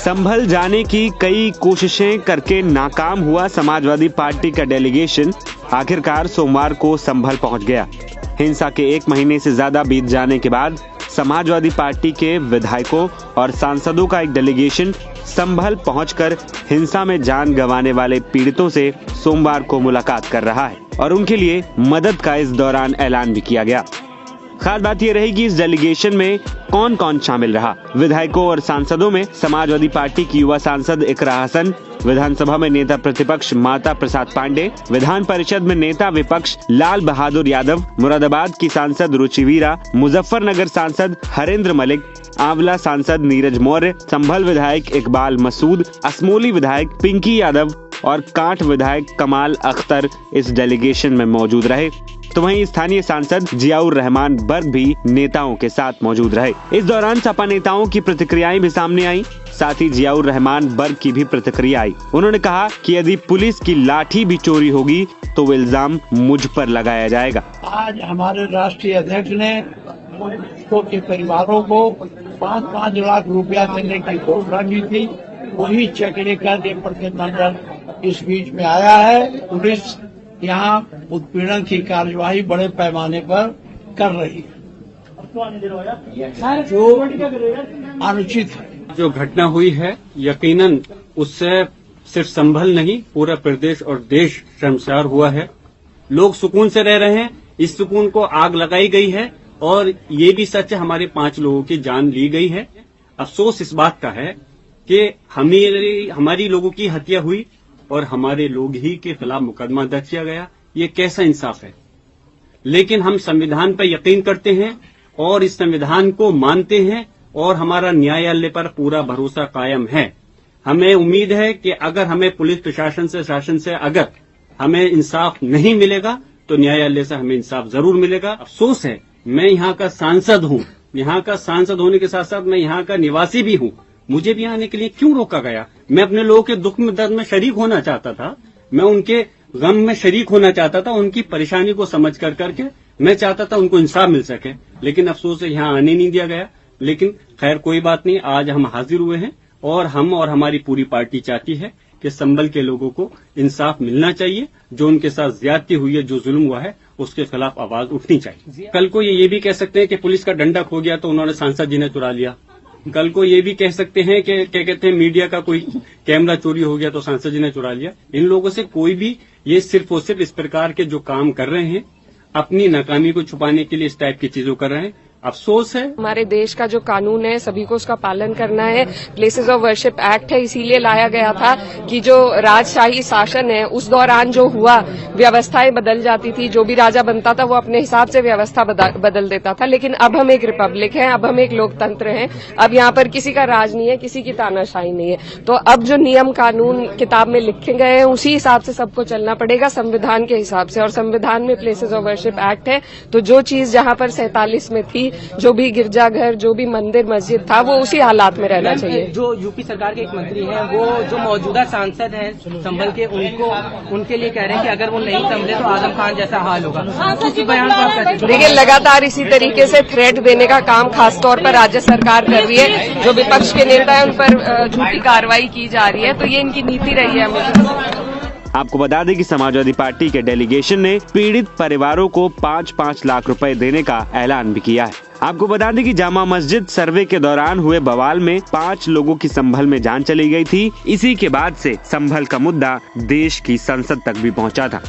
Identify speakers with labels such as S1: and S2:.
S1: संभल जाने की कई कोशिशें करके नाकाम हुआ समाजवादी पार्टी का डेलीगेशन आखिरकार सोमवार को संभल पहुंच गया। हिंसा के 1 महीने से ज्यादा बीत जाने के बाद समाजवादी पार्टी के विधायकों और सांसदों का एक डेलीगेशन संभल पहुंचकर हिंसा में जान गंवाने वाले पीड़ितों से सोमवार को मुलाकात कर रहा है और उनके लिए मदद का इस दौरान ऐलान भी किया गया। खास बात यह रही कि इस डेलीगेशन में कौन कौन शामिल रहा। विधायकों और सांसदों में समाजवादी पार्टी की युवा सांसद इकरा हसन, विधानसभा में नेता प्रतिपक्ष माता प्रसाद पांडे, विधान परिषद में नेता विपक्ष लाल बहादुर यादव, मुरादाबाद की सांसद रुचिवीरा, मुजफ्फरनगर सांसद हरेंद्र मलिक, आंवला सांसद नीरज मौर्य, संभल विधायक इकबाल मसूद, असमोली विधायक पिंकी यादव और कांठ विधायक कमाल अख्तर इस डेलीगेशन में मौजूद रहे। तो वहीं स्थानीय सांसद जियाउर रहमान बर्ग भी नेताओं के साथ मौजूद रहे। इस दौरान सपा नेताओं की प्रतिक्रियाएं भी सामने आई। साथ ही जियाउर रहमान बर्ग की भी प्रतिक्रिया आई। उन्होंने कहा कि यदि पुलिस की लाठी भी चोरी होगी तो वो इल्जाम मुझ पर लगाया जाएगा।
S2: आज हमारे राष्ट्रीय अध्यक्ष ने के परिवारों को 5-5 लाख रुपया देने की घोषणा की थी। वही चेक लेकर ये प्रतिनिधिमंडल इस बीच में आया है। पुलिस यहाँ उत्पीड़न की कार्यवाही बड़े पैमाने पर कर रही है, जो अनुचित है।
S3: जो घटना हुई है यकीनन उससे सिर्फ संभल नहीं पूरा प्रदेश और देश शर्मसार हुआ है। लोग सुकून से रह रहे हैं, इस सुकून को आग लगाई गई है और ये भी सच है हमारे 5 लोगों की जान ली गई है। अफसोस इस बात का है कि हमारी लोगों की हत्या हुई और हमारे लोग ही के खिलाफ मुकदमा दर्ज किया गया। ये कैसा इंसाफ है। लेकिन हम संविधान पर यकीन करते हैं और इस संविधान को मानते हैं और हमारा न्यायालय पर पूरा भरोसा कायम है। हमें उम्मीद है कि अगर हमें पुलिस प्रशासन से शासन से अगर हमें इंसाफ नहीं मिलेगा तो न्यायालय से हमें इंसाफ जरूर मिलेगा। अफसोस है मैं यहाँ का सांसद हूँ, यहाँ का सांसद होने के साथ साथ मैं यहाँ का निवासी भी हूँ। मुझे भी आने के लिए क्यों रोका गया। मैं अपने लोगों के दुख में दर्द में शरीक होना चाहता था, मैं उनके गम में शरीक होना चाहता था, उनकी परेशानी को समझ कर करके मैं चाहता था उनको इंसाफ मिल सके। लेकिन अफसोस है यहाँ आने नहीं दिया गया। लेकिन खैर कोई बात नहीं, आज हम हाजिर हुए हैं और हम और हमारी पूरी पार्टी चाहती है कि संभल के लोगों को इंसाफ मिलना चाहिए। जो उनके साथ ज्यादती हुई है, जो जुल्म हुआ है, उसके खिलाफ आवाज उठनी चाहिए। कल को ये भी कह सकते हैं कि पुलिस का डंडा खो गया तो उन्होंने सांसद जी ने चुरा लिया। कल को ये भी कह सकते हैं कि क्या कहते हैं मीडिया का कोई कैमरा चोरी हो गया तो सांसद जी ने चुरा लिया। इन लोगों से कोई भी ये सिर्फ और सिर्फ इस प्रकार के जो काम कर रहे हैं अपनी नाकामी को छुपाने के लिए इस टाइप की चीजों कर रहे हैं। अफसोस है
S4: हमारे देश का जो कानून है सभी को उसका पालन करना है। प्लेसेस ऑफ वर्शिप एक्ट है, इसीलिए लाया गया था कि जो राजशाही शासन है उस दौरान जो हुआ व्यवस्थाएं बदल जाती थी। जो भी राजा बनता था वो अपने हिसाब से व्यवस्था बदल देता था। लेकिन अब हम एक रिपब्लिक है, अब हम एक लोकतंत्र हैं। अब यहाँ पर किसी का राज नहीं है, किसी की तानाशाही नहीं है। तो अब जो नियम कानून किताब में लिखे गए हैं उसी हिसाब से सबको चलना पड़ेगा, संविधान के हिसाब से। और संविधान में प्लेसेस ऑफ वर्शिप एक्ट है, तो जो चीज जहाँ पर 47 में थी, जो भी गिरजाघर, जो भी मंदिर मस्जिद था, वो उसी हालात में रहना चाहिए।
S5: जो यूपी सरकार के एक मंत्री हैं, वो जो मौजूदा सांसद हैं संभल के, उनके लिए कह रहे हैं कि अगर वो नहीं संभले तो आजम खान जैसा हाल होगा।
S4: देखिए, लगातार इसी तरीके से थ्रेट देने का काम खासतौर पर राज्य सरकार कर रही है। जो विपक्ष के नेता है उन पर झूठी कार्रवाई की जा रही है, तो ये इनकी नीति रही है हमेशा।
S1: आपको बता दें कि समाजवादी पार्टी के डेलीगेशन ने पीड़ित परिवारों को 5-5 लाख रुपए देने का ऐलान भी किया है। आपको बता दें कि जामा मस्जिद सर्वे के दौरान हुए बवाल में 5 लोगों की संभल में जान चली गई थी। इसी के बाद से संभल का मुद्दा देश की संसद तक भी पहुंचा था।